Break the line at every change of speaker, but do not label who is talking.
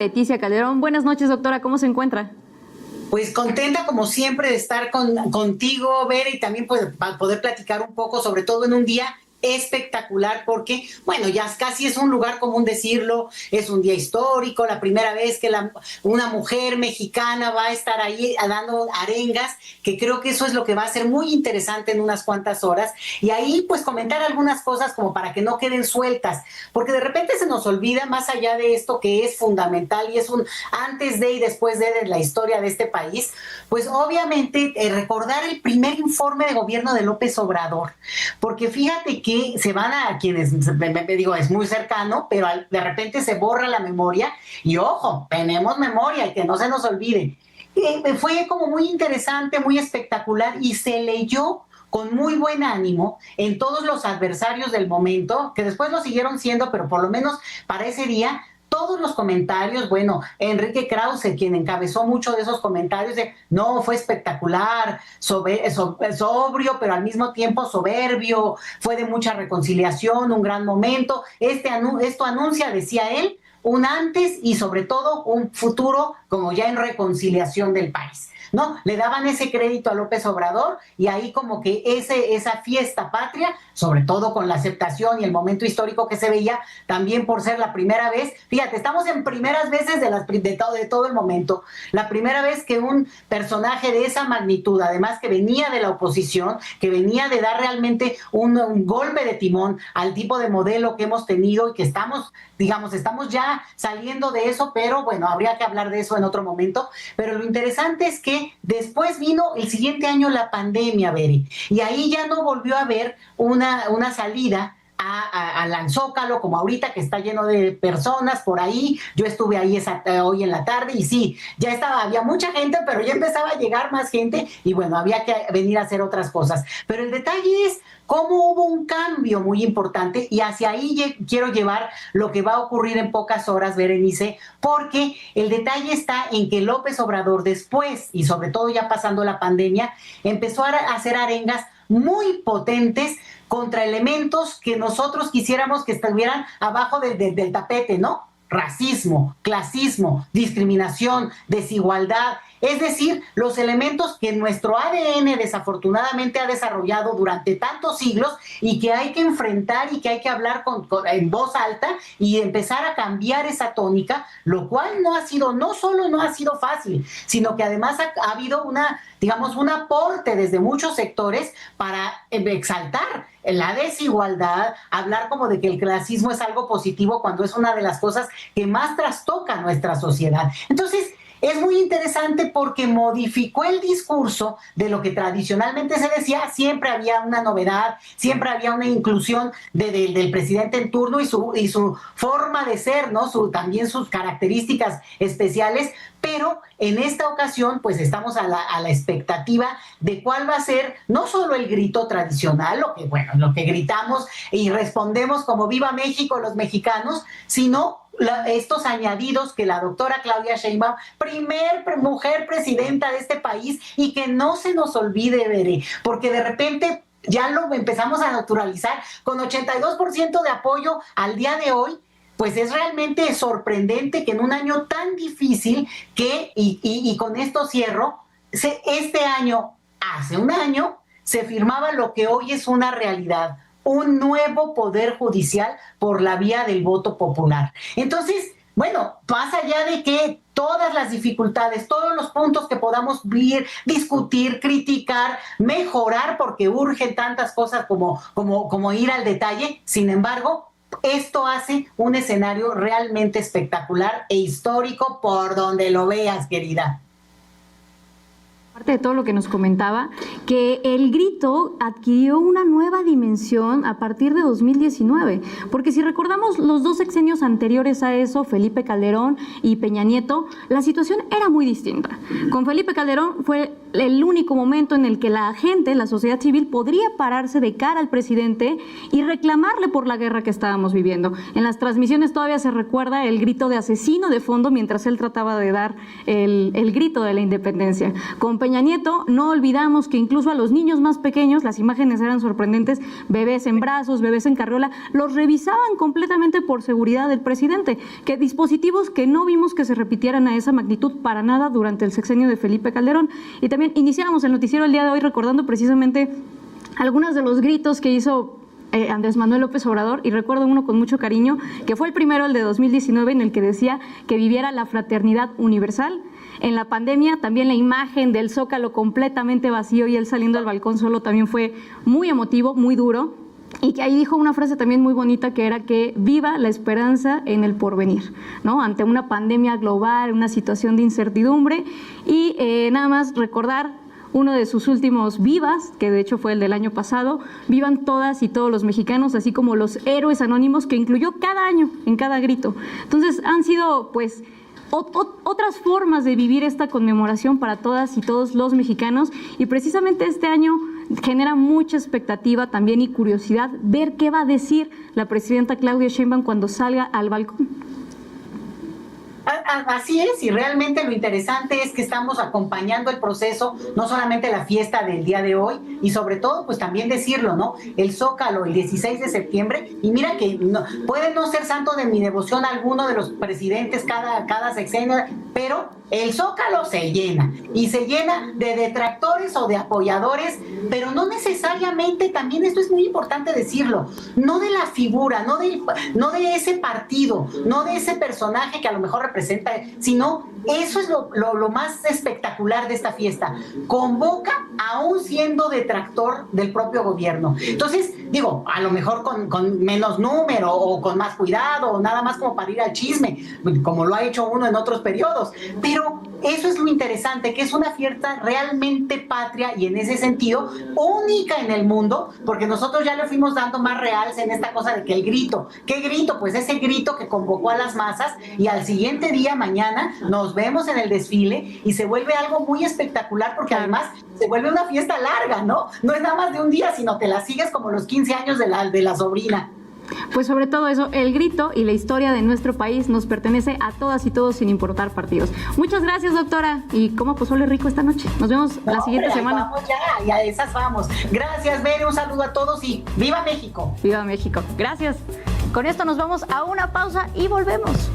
Leticia Calderón. Buenas noches, doctora, ¿cómo se encuentra?
Pues contenta como siempre de estar contigo, Vera, y también para poder platicar un poco, sobre todo en un día espectacular, porque, bueno, ya casi es un lugar común decirlo, es un día histórico, la primera vez que una mujer mexicana va a estar ahí dando arengas, que creo que eso es lo que va a ser muy interesante en unas cuantas horas, y ahí pues comentar algunas cosas como para que no queden sueltas, porque de repente se nos olvida, más allá de esto que es fundamental y es un antes de y después de la historia de este país, pues obviamente recordar el primer informe de gobierno de López Obrador, porque fíjate que se van a quienes, me digo, es muy cercano, pero de repente se borra la memoria y ojo, tenemos memoria y que no se nos olvide. Fue como muy interesante, muy espectacular y se leyó con muy buen ánimo en todos los adversarios del momento, que después lo siguieron siendo, pero por lo menos para ese día todos los comentarios, bueno, Enrique Krause, quien encabezó mucho de esos comentarios de, no, fue espectacular, sobrio, pero al mismo tiempo soberbio, fue de mucha reconciliación, un gran momento, esto anuncia, decía él, un antes y sobre todo un futuro como ya en reconciliación del país, ¿no? Le daban ese crédito a López Obrador y ahí como que esa fiesta patria, sobre todo con la aceptación y el momento histórico que se veía, también por ser la primera vez, fíjate, estamos en primeras veces de todo el momento, la primera vez que un personaje de esa magnitud, además que venía de la oposición, que venía de dar realmente un golpe de timón al tipo de modelo que hemos tenido y que estamos ya saliendo de eso, pero bueno, habría que hablar de eso en otro momento, pero lo interesante es que después vino el siguiente año la pandemia, Beri, y ahí ya no volvió a haber una salida al Zócalo, como ahorita que está lleno de personas por ahí. Yo estuve ahí hoy en la tarde y sí, había mucha gente, pero ya empezaba a llegar más gente y bueno, había que venir a hacer otras cosas. Pero el detalle es cómo hubo un cambio muy importante y hacia ahí quiero llevar lo que va a ocurrir en pocas horas, Berenice, porque el detalle está en que López Obrador después, y sobre todo ya pasando la pandemia, empezó a hacer arengas muy potentes contra elementos que nosotros quisiéramos que estuvieran abajo del tapete, ¿no? Racismo, clasismo, discriminación, desigualdad, es decir, los elementos que nuestro ADN desafortunadamente ha desarrollado durante tantos siglos y que hay que enfrentar y que hay que hablar en voz alta y empezar a cambiar esa tónica, lo cual no solo no ha sido fácil, sino que además ha habido un aporte desde muchos sectores para exaltar la desigualdad, hablar como de que el clasismo es algo positivo cuando es una de las cosas que más trastoca nuestra sociedad. Entonces, es muy interesante porque modificó el discurso de lo que tradicionalmente se decía, siempre había una novedad, siempre había una inclusión del presidente en turno y su forma de ser, ¿no? También sus características especiales, pero en esta ocasión pues estamos a la expectativa de cuál va a ser no solo el grito tradicional, lo que gritamos y respondemos como viva México los mexicanos, sino estos añadidos que la doctora Claudia Sheinbaum, primer mujer presidenta de este país, y que no se nos olvide, Bere, porque de repente ya lo empezamos a naturalizar con 82% de apoyo al día de hoy. Pues es realmente sorprendente que en un año tan difícil y con esto cierro, hace un año, se firmaba lo que hoy es una realidad, un nuevo poder judicial por la vía del voto popular. Entonces, bueno, más allá de que todas las dificultades, todos los puntos que podamos discutir, criticar, mejorar, porque urgen tantas cosas como ir al detalle, sin embargo, esto hace un escenario realmente espectacular e histórico por donde lo veas, querida.
Parte de todo lo que nos comentaba, que el grito adquirió una nueva dimensión a partir de 2019, porque si recordamos los dos sexenios anteriores a eso, Felipe Calderón y Peña Nieto, la situación era muy distinta. Con Felipe Calderón fue el único momento en el que la gente, la sociedad civil, podría pararse de cara al presidente y reclamarle por la guerra que estábamos viviendo. En las transmisiones todavía se recuerda el grito de asesino de fondo mientras él trataba de dar el grito de la independencia. Con Peña Nieto no olvidamos que incluso a los niños más pequeños, las imágenes eran sorprendentes, bebés en brazos, bebés en carriola, los revisaban completamente por seguridad del presidente, que dispositivos que no vimos que se repitieran a esa magnitud para nada durante el sexenio de Felipe Calderón. Y también iniciáramos el noticiero el día de hoy recordando precisamente algunos de los gritos que hizo Andrés Manuel López Obrador, y recuerdo uno con mucho cariño, que fue el primero, el de 2019, en el que decía que viviera la fraternidad universal. En la pandemia también la imagen del Zócalo completamente vacío y él saliendo al balcón solo también fue muy emotivo, muy duro. Y que ahí dijo una frase también muy bonita, que era que viva la esperanza en el porvenir, ¿no? Ante una pandemia global, una situación de incertidumbre. Y nada más recordar uno de sus últimos vivas, que de hecho fue el del año pasado: vivan todas y todos los mexicanos, así como los héroes anónimos, que incluyó cada año en cada grito. Entonces han sido pues otras formas de vivir esta conmemoración para todas y todos los mexicanos, y precisamente este año genera mucha expectativa también y curiosidad ver qué va a decir la presidenta Claudia Sheinbaum cuando salga al balcón.
Así es, y realmente lo interesante es que estamos acompañando el proceso, no solamente la fiesta del día de hoy, y sobre todo, pues también decirlo, ¿no? El Zócalo, el 16 de septiembre, y mira que puede no ser santo de mi devoción alguno de los presidentes cada sexenio, pero el Zócalo se llena, y se llena de detractores o de apoyadores, pero no necesariamente, también esto es muy importante decirlo, no de la figura, no de ese partido, no de ese personaje que a lo mejor representa, sino eso es lo más espectacular de esta fiesta. Convoca aún siendo detractor del propio gobierno. Entonces, digo, a lo mejor con menos número o con más cuidado, o nada más como para ir al chisme, como lo ha hecho uno en otros periodos, pero eso es lo interesante, que es una fiesta realmente patria y en ese sentido única en el mundo, porque nosotros ya le fuimos dando más realce en esta cosa de que el grito, ¿qué grito? Pues ese grito que convocó a las masas, y al siguiente día, mañana, nos vemos en el desfile y se vuelve algo muy espectacular, porque además se vuelve una fiesta larga, ¿no? No es nada más de un día, sino te la sigues como los 15 años de la sobrina.
Pues sobre todo eso, el grito y la historia de nuestro país nos pertenece a todas y todos sin importar partidos. Muchas gracias, doctora, y como pozole rico esta noche. Nos vemos la siguiente semana.
Vamos ya, y a esas vamos. Gracias, Bere, un saludo a todos y ¡viva México!
¡Viva México! Gracias. Con esto nos vamos a una pausa y volvemos.